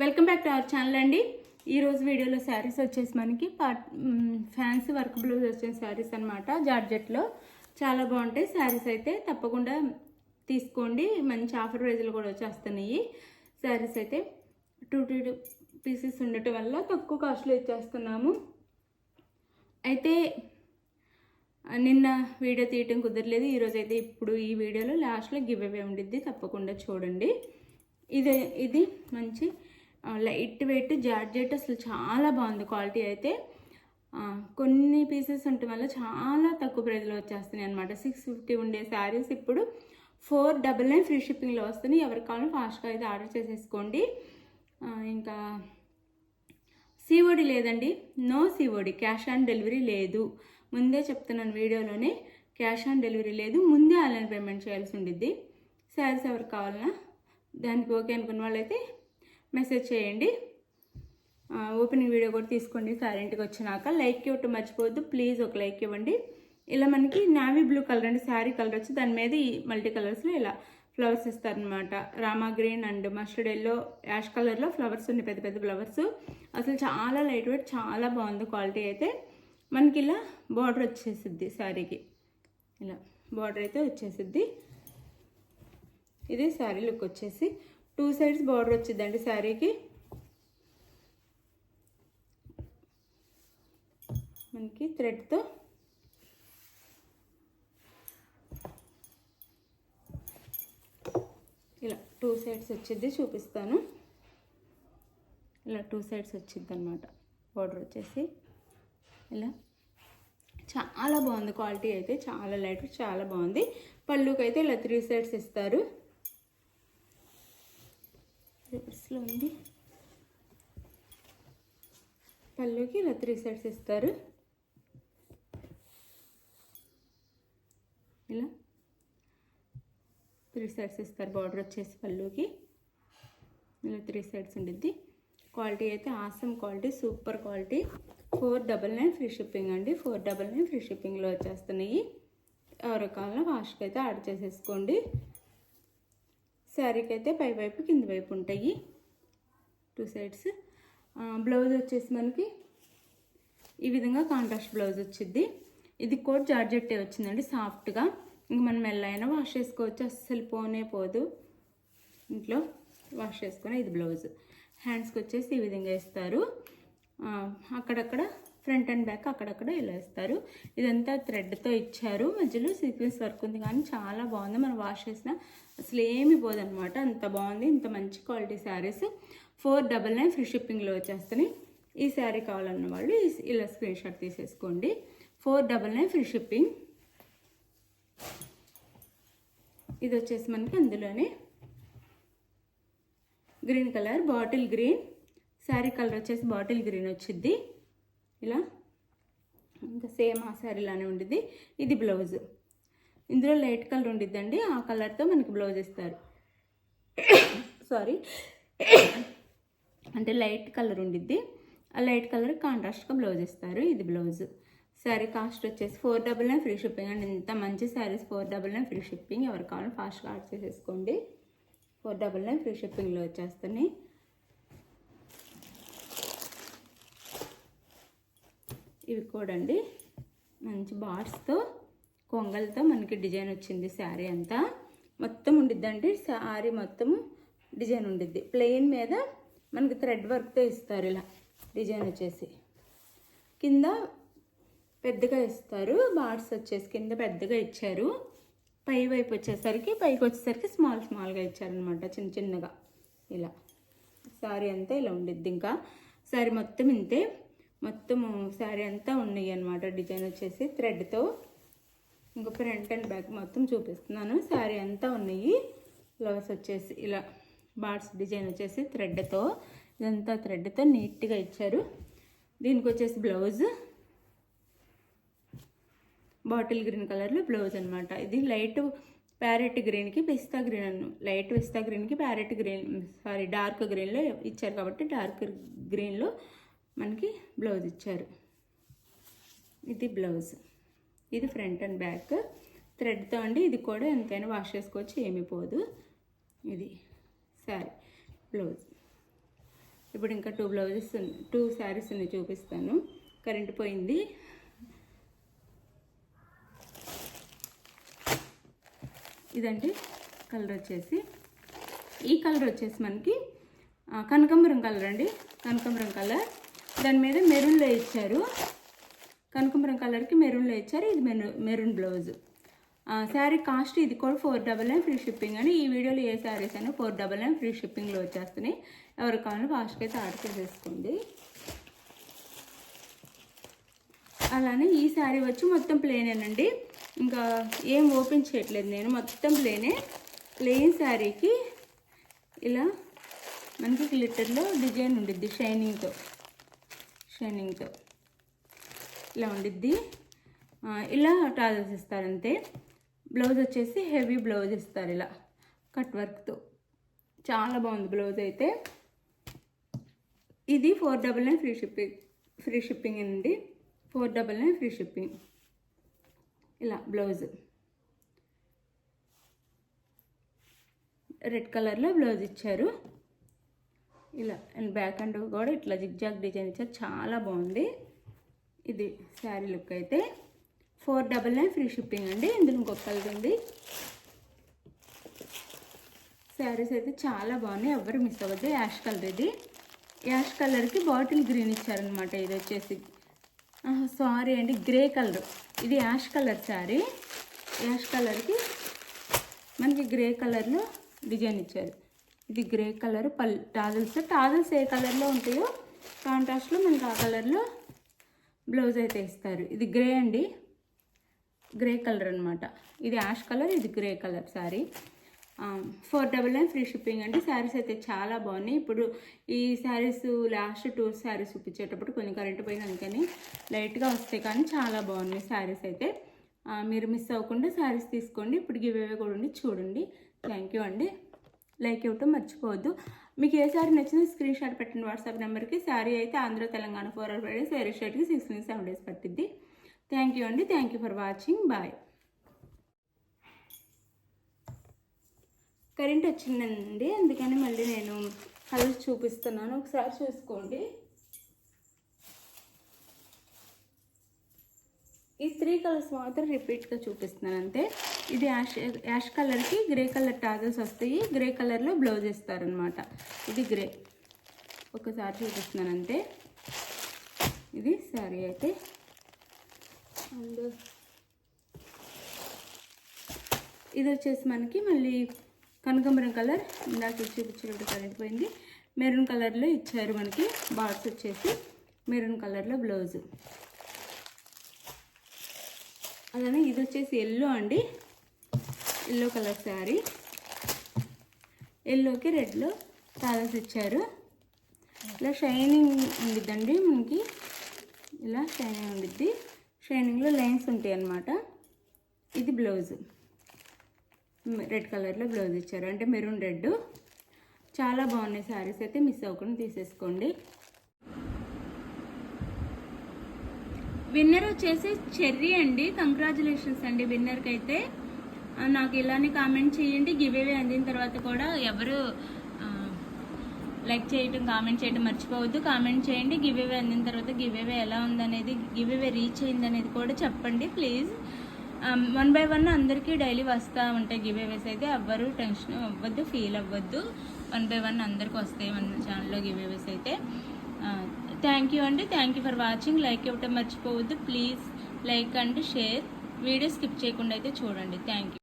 Welcome back to our channel అండి. ఈరోజు వీడియోలో శారీస్ వచ్చేసి మనకి ఫ్యాన్సీ వర్క్ బ్లౌజ్ వచ్చిన శారీస్ అనమాట. జార్జెట్లో చాలా బాగుంటాయి శారీస్. అయితే తప్పకుండా తీసుకోండి. మంచి ఆఫర్ ప్రైజ్లు కూడా వచ్చేస్తున్నాయి శారీస్. అయితే 2 పీసెస్ ఉండటం వల్ల తక్కువ కాస్ట్లో ఇచ్చేస్తున్నాము. అయితే నిన్న వీడియో తీయటం కుదరలేదు. ఈరోజు అయితే ఇప్పుడు ఈ వీడియోలో లాస్ట్లో గివ్ అవే ఉండిద్ది, తప్పకుండా చూడండి. ఇది మంచి లైట్ వెయిట్ జార్జెట్, అసలు చాలా బాగుంది క్వాలిటీ. అయితే కొన్ని పీసెస్ ఉండటం వల్ల చాలా తక్కువ ప్రైస్లో వచ్చేస్తున్నాయి అనమాట. 650 ఉండే శారీస్ ఇప్పుడు 499 ఫ్రీ షిప్పింగ్లో వస్తున్నాయి. ఎవరికి కావాలో ఫాస్ట్గా అయితే ఆర్డర్ చేసేసుకోండి. ఇంకా సిఓడి లేదండి, no COD, cash on delivery లేదు. ముందే చెప్తున్నాను వీడియోలోనే, క్యాష్ ఆన్ డెలివరీ లేదు. ముందే ఆన్లైన్ పేమెంట్ చేయాల్సి ఉండిద్ది. శారీస్ ఎవరికి కావాలన్నా దానికి ఓకే అనుకున్న వాళ్ళైతే మెసేజ్ చేయండి. ఓపెనింగ్ వీడియో కూడా తీసుకోండి. సారీ ఇంటికి వచ్చినాక లైక్ ఇవ్వటం మర్చిపోవద్దు ప్లీజ్. ఒక లైక్ ఇవ్వండి. ఇలా మనకి నావీ బ్లూ కలర్ అండి శారీ కలర్ వచ్చి, దాని మీద ఈ మల్టీ కలర్స్లో ఇలా ఫ్లవర్స్ ఇస్తారనమాట. Rama green and mustard yellow, ash కలర్లో ఫ్లవర్స్ ఉన్నాయి, పెద్ద పెద్ద ఫ్లవర్స్. అసలు చాలా లైట్ వెయిట్, చాలా బాగుంది క్వాలిటీ. అయితే మనకి ఇలా బార్డర్ వచ్చేసిద్ది శారీకి, ఇలా బార్డర్ అయితే వచ్చేసిద్ది. ఇది శారీ లుక్ వచ్చేసి 2 సైడ్స్ బార్డర్ వచ్చిందండి శారీకి. మనకి థ్రెడ్తో ఇలా 2 సైడ్స్ వచ్చింది, చూపిస్తాను. ఇలా 2 సైడ్స్ వచ్చింది అనమాట బార్డర్ వచ్చేసి. ఇలా చాలా బాగుంది క్వాలిటీ. అయితే చాలా లైట్, చాలా బాగుంది. పళ్ళుకి అయితే ఇలా 3 సైడ్స్ ఇస్తారు. రివర్స్లో ఉంది. పళ్ళుకి ఇలా 3 సైడ్స్ ఇస్తారు. ఇలా 3 సైడ్స్ ఇస్తారు. బార్డర్ వచ్చేసి పళ్ళుకి ఇలా 3 సైడ్స్ ఉండిద్ది. క్వాలిటీ అయితే awesome quality, super quality. 499 free shipping అండి. 499 ఫ్రీ షిప్పింగ్లో వచ్చేస్తున్నాయి. ఎవరి కావాలో ఫాస్ట్గా అయితే ఆర్డర్ చేసేసుకోండి. శారీకి అయితే పై వైపు కింద వైపు ఉంటాయి 2 సైడ్స్. బ్లౌజ్ వచ్చేసి మనకి ఈ విధంగా కాంట్రాస్ట్ బ్లౌజ్ వచ్చింది. ఇది కూడా జార్జెట్టే వచ్చిందండి, సాఫ్ట్గా. ఇంక మనం మెల్లైనా వాష్ చేసుకోవచ్చు, అస్సలు పోనే పోదు. ఇంట్లో వాష్ చేసుకుని ఇది బ్లౌజ్. హ్యాండ్స్కి వచ్చేసి ఈ విధంగా ఇస్తారు. అక్కడక్కడ ఫ్రంట్ అండ్ బ్యాక్ అక్కడక్కడ ఇలా ఇస్తారు. ఇదంతా థ్రెడ్తో ఇచ్చారు. మధ్యలో సీక్వెన్స్ వర్క్ ఉంది, కానీ చాలా బాగుంది. మనం వాష్ చేసినా అసలు ఏమి పోదనమాట, అంత బాగుంది. ఇంత మంచి క్వాలిటీ శారీస్ 499 ఫ్రీ షిప్పింగ్లో వచ్చేస్తాయి. ఈ శారీ కావాలన్న వాళ్ళు ఇలా స్క్రీన్ షాట్ తీసేసుకోండి. 499 ఫ్రీ షిప్పింగ్. ఇది వచ్చేసి మనకి అందులోనే green colour, bottle green sari colour వచ్చేసి బాటిల్ గ్రీన్ వచ్చింది. ఇలా ఇంకా సేమ్ ఆ శారీలానే ఉండిద్ది. ఇది బ్లౌజ్. ఇందులో లైట్ కలర్ ఉండిద్దండి, ఆ కలర్తో మనకి బ్లౌజ్ ఇస్తారు. సారీ, అంటే లైట్ కలర్ ఉండిద్ది, ఆ లైట్ కలర్ కాంట్రాస్ట్గా బ్లౌజ్ ఇస్తారు. ఇది బ్లౌజ్. శారీ కాస్ట్ వచ్చేసి 499 ఫ్రీ షిప్పింగ్ అండి. ఇంత మంచి శారీస్ 499 ఫ్రీ షిప్పింగ్. ఎవరు కావాలో ఫాస్ట్గా ఆర్డర్ చేసేసుకోండి. 499 ఫ్రీ షిప్పింగ్లో వచ్చేస్తాయి. ఇవి కూడా అండి మంచి బార్స్తో కొంగలతో మనకి డిజైన్ వచ్చింది. శారీ అంతా మొత్తం ఉండిద్దండి. శారీ మొత్తం డిజైన్ ఉండిద్ది. ప్లెయిన్ మీద మనకి థ్రెడ్ వర్క్తో ఇస్తారు. ఇలా డిజైన్ వచ్చేసి కింద పెద్దగా ఇస్తారు. బార్స్ వచ్చేసి కింద పెద్దగా ఇచ్చారు. పై వైపు వచ్చేసరికి, పైకి వచ్చేసరికి స్మాల్గా ఇచ్చారనమాట, చిన్న చిన్నగా. ఇలా శారీ అంతా ఇలా ఉండిద్ది. ఇంకా శారీ మొత్తం ఇంతే, మొత్తము శారీ అంతా ఉన్నాయి అనమాట. డిజైన్ వచ్చేసి థ్రెడ్తో. ఇంకా ఫ్రంట్ అండ్ బ్యాక్ మొత్తం చూపిస్తున్నాను. శారీ అంతా ఉన్నాయి. ఫ్లవర్స్ వచ్చేసి ఇలా బార్డ్స్ డిజైన్ వచ్చేసి థ్రెడ్తో, ఇదంతా థ్రెడ్తో నీట్గా ఇచ్చారు. దీనికి వచ్చేసి బ్లౌజ్ బాటిల్ గ్రీన్ కలర్లో బ్లౌజ్ అనమాట. ఇది లైట్ ప్యారెట్ గ్రీన్కి పిస్తా గ్రీన్, లైట్ పిస్తా గ్రీన్కి ప్యారెట్ గ్రీన్, సారీ డార్క్ గ్రీన్లో ఇచ్చారు కాబట్టి డార్క్ గ్రీన్లో మనకి బ్లౌజ్ ఇచ్చారు. ఇది బ్లౌజ్. ఇది ఫ్రంట్ అండ్ బ్యాక్ థ్రెడ్తో అండి. ఇది కూడా ఎంతైనా వాష్ చేసుకోవచ్చు, ఏమీ పోదు. ఇది శారీ బ్లౌజ్. ఇప్పుడు ఇంకా 2 శారీస్ ఉన్నాయి, చూపిస్తాను. కరెంట్ పోయింది. ఇదండి కలర్ వచ్చేసి, ఈ కలర్ వచ్చేసి మనకి కనకాంబరం కలర్ అండి, కనకాంబరం కలర్. దాని మీద మెరూన్లో ఇచ్చారు, కనకాంబరం కలర్కి మెరూన్లో ఇచ్చారు. ఇది మెరూన్ బ్లౌజ్. శారీ కాస్ట్ ఇది కూడా 499 ఫ్రీ షిప్పింగ్ అని. ఈ వీడియోలో ఏ శారీస్ అయినా 499 ఫ్రీ షిప్పింగ్లో వచ్చేస్తున్నాయి. ఎవరికి కావాలో ఫాస్ట్గా అయితే ఆర్డర్ చేసేసుకోండి. అలానే ఈ శారీ వచ్చి మొత్తం ప్లేనేనండి, ఇంకా ఏం ఓపెన్ చేయట్లేదు నేను, మొత్తం ప్లెయిన్ శారీకి ఇలా మనకి గ్లిటర్లో డిజైన్ ఉండిద్ది, షైనింగ్తో ఇలా ఉండిద్ది. ఇలా టాజల్స్ ఇస్తారు అంతే. బ్లౌజ్ వచ్చేసి హెవీ బ్లౌజ్ ఇస్తారు ఇలా కట్ వర్క్తో. చాలా బాగుంది బ్లౌజ్ అయితే. ఇది 499 ఫ్రీ షిప్పింగ్ అండి, 499 ఫ్రీ షిప్పింగ్. ఇలా బ్లౌజ్ రెడ్ కలర్లో బ్లౌజ్ ఇచ్చారు ఇలా. అండ్ బ్యాక్ అండ్ కూడా ఇట్లా జిగ్జాగ్ డిజైన్ ఇచ్చారు, చాలా బాగుంది. ఇది శారీ లుక్ అయితే 499 ఫ్రీ షిప్పింగ్ అండి. ఇందులో ఇంకొక కలర్ ఉంది. శారీస్ అయితే చాలా బాగున్నాయి, ఎవరు మిస్ అవ్వద్దు. యాష్ కలర్, ఇది యాష్ కలర్కి బాటిల్ గ్రీన్ ఇచ్చారనమాట. ఇది వచ్చేసి సారీ అండి, గ్రే కలర్. ఇది యాష్ కలర్ శారీ, యాష్ కలర్కి మనకి గ్రే కలర్లో డిజైన్ ఇచ్చారు. ఇది గ్రే కలర్ టాజల్స్ ఏ కలర్లో ఉంటాయో కాంట్రాస్ట్లో మనకి ఆ కలర్లో బ్లౌజ్ అయితే ఇస్తారు. ఇది గ్రే అండి, గ్రే కలర్ అనమాట. ఇది యాష్ కలర్, ఇది grey colour sari. 499 free shipping అండి. శారీస్ అయితే చాలా బాగున్నాయి. ఇప్పుడు ఈ శారీస్ లాస్ట్ 2 శారీస్ చూపించేటప్పుడు కొంచెం కరెంట్ పోయింది, అందుకని లైట్గా వస్తాయి, కానీ చాలా బాగున్నాయి శారీస్ అయితే. మీరు మిస్ అవ్వకుండా శారీస్ తీసుకోండి. ఇప్పుడు గివ్ అవే కూడా ఉండి చూడండి. థ్యాంక్ యూ అండి. లైక్ ఇవ్వటం మర్చిపోవద్దు. మీకు ఏ శారీ నచ్చినా స్క్రీన్ షాట్ పెట్టండి వాట్సాప్ నెంబర్కి. శారీ అయితే ఆంధ్ర తెలంగాణ 4 hour డేస్, వేరే స్టేట్కి 6 నుంచి 7 days పట్టిద్ది. థ్యాంక్ యూ అండి. Thank you for watching. Bye. Current వచ్చిందండి, అందుకని మళ్ళీ నేను కలర్స్ చూపిస్తున్నాను, ఒకసారి చూసుకోండి. ఈ 3 కలర్స్ మాత్రం రిపీట్గా చూపిస్తున్నాను అంతే. ఇది యాష్ కలర్కి గ్రే కలర్ టాజల్స్ వస్తాయి, గ్రే కలర్లో బ్లౌజ్ ఇస్తారనమాట. ఇది గ్రే, ఒకసారి చూపిస్తున్నాను అంతే. ఇది శారీ అయితే. అండ్ ఇది వచ్చేసి మనకి మళ్ళీ కనకాంబరం కలర్, ఇందాక చూపించినప్పుడు కరెంట్ పోయింది. మెరూన్ కలర్లో ఇచ్చారు మనకి, బార్డ్స్ వచ్చేసి మెరూన్ కలర్లో బ్లౌజ్. అలానే ఇది వచ్చేసి ఎల్లో అండి, ఎల్లో కలర్ శారీ. ఎల్లోకి రెడ్లో టాజల్స్ ఇచ్చారు. ఇలా షైనింగ్ ఉండిద్దండి మనకి, ఇలా షైనింగ్ ఉండిద్ది. షైనింగ్లో లైన్స్ ఉంటాయి అన్నమాట. ఇది బ్లౌజ్, రెడ్ కలర్లో బ్లౌజ్ ఇచ్చారు, అంటే మెరూన్ రెడ్. చాలా బాగున్నాయి శారీస్ అయితే, మిస్ అవ్వకుండా తీసేసుకోండి. విన్నర్ వచ్చేసి చెర్రీ అండి. కంగ్రాచులేషన్స్ అండి విన్నర్కి అయితే. నాకు ఇలానే కామెంట్ చేయండి. గివ్ అవే అందిన తర్వాత కూడా ఎవరు లైక్ చేయటం, కామెంట్ చేయడం మర్చిపోవద్దు. కామెంట్ చేయండి. గివ్ అవే అందిన తర్వాత గివ్ అవే ఎలా ఉందనేది, గివ్ అవే రీచ్ అయిందనేది కూడా చెప్పండి ప్లీజ్. 1 by 1 అందరికీ డైలీ వస్తూ ఉంటాయి గివ్ అవేస్ అయితే. ఎవ్వరు టెన్షన్ అవ్వద్దు, ఫీల్ అవ్వద్దు. 1 by 1 అందరికి వస్తాయి మన ఛానల్లో గివ్ అవేస్ అయితే. థ్యాంక్ యూ అండి. Thank you for watching. Like ఇవ్వటం మర్చిపోవద్దు please. Like and share. Video skip చేయకుండా అయితే చూడండి. Thank you.